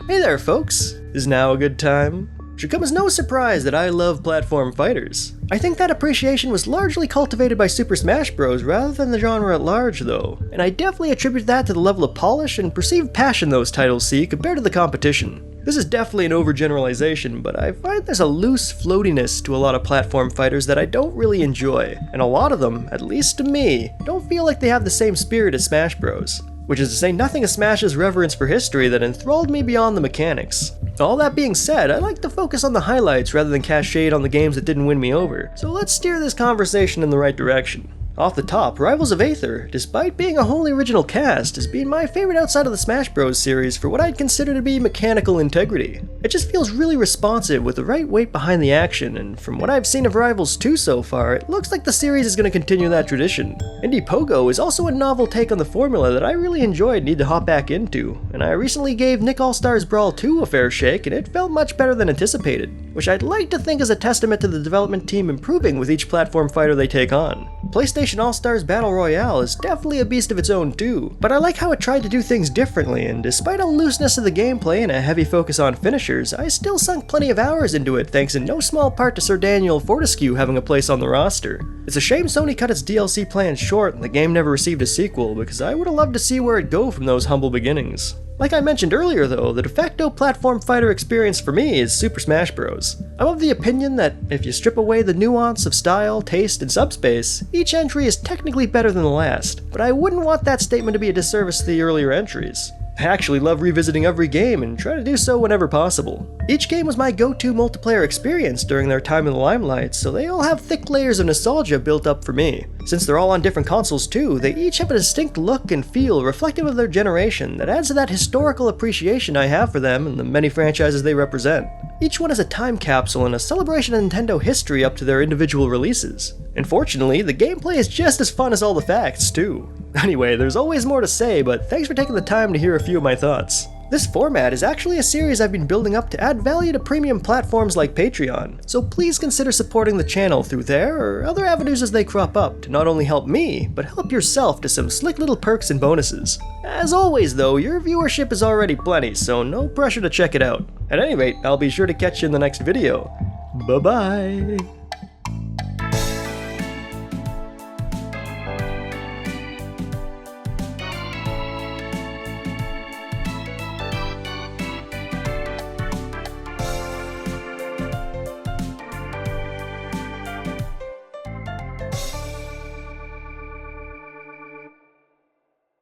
Hey there folks, is now a good time? Should come as no surprise that I love platform fighters. I think that appreciation was largely cultivated by Super Smash Bros. Rather than the genre at large though, and I definitely attribute that to the level of polish and perceived passion those titles see compared to the competition. This is definitely an overgeneralization, but I find there's a loose floatiness to a lot of platform fighters that I don't really enjoy, and a lot of them, at least to me, don't feel like they have the same spirit as Smash Bros. Which is to say nothing of Smash's reverence for history that enthralled me beyond the mechanics. All that being said, I like to focus on the highlights rather than cast shade on the games that didn't win me over, so let's steer this conversation in the right direction. Off the top, Rivals of Aether, despite being a wholly original cast, has been my favorite outside of the Smash Bros. Series for what I'd consider to be mechanical integrity. It just feels really responsive with the right weight behind the action, and from what I've seen of Rivals 2 so far, it looks like the series is going to continue that tradition. Indie Pogo is also a novel take on the formula that I really enjoyed and need to hop back into, and I recently gave Nick All-Stars Brawl 2 a fair shake and it felt much better than anticipated, which I'd like to think is a testament to the development team improving with each platform fighter they take on. PlayStation All-Stars Battle Royale is definitely a beast of its own too, but I like how it tried to do things differently, and despite a looseness of the gameplay and a heavy focus on finishers, I still sunk plenty of hours into it thanks in no small part to Sir Daniel Fortescue having a place on the roster. It's a shame Sony cut its DLC plans short and the game never received a sequel, because I would have loved to see where it'd go from those humble beginnings. Like I mentioned earlier though, the de facto platform fighter experience for me is Super Smash Bros. I'm of the opinion that if you strip away the nuance of style, taste, and subspace, each entry is technically better than the last, but I wouldn't want that statement to be a disservice to the earlier entries. I actually love revisiting every game and try to do so whenever possible. Each game was my go-to multiplayer experience during their time in the limelight, so they all have thick layers of nostalgia built up for me. Since they're all on different consoles too, they each have a distinct look and feel reflective of their generation that adds to that historical appreciation I have for them and the many franchises they represent. Each one is a time capsule and a celebration of Nintendo history up to their individual releases. And fortunately, the gameplay is just as fun as all the facts too. Anyway, there's always more to say, but thanks for taking the time to hear a few of my thoughts. This format is actually a series I've been building up to add value to premium platforms like Patreon, so please consider supporting the channel through there or other avenues as they crop up to not only help me, but help yourself to some slick little perks and bonuses. As always though, your viewership is already plenty, so no pressure to check it out. At any rate, I'll be sure to catch you in the next video. Bye bye!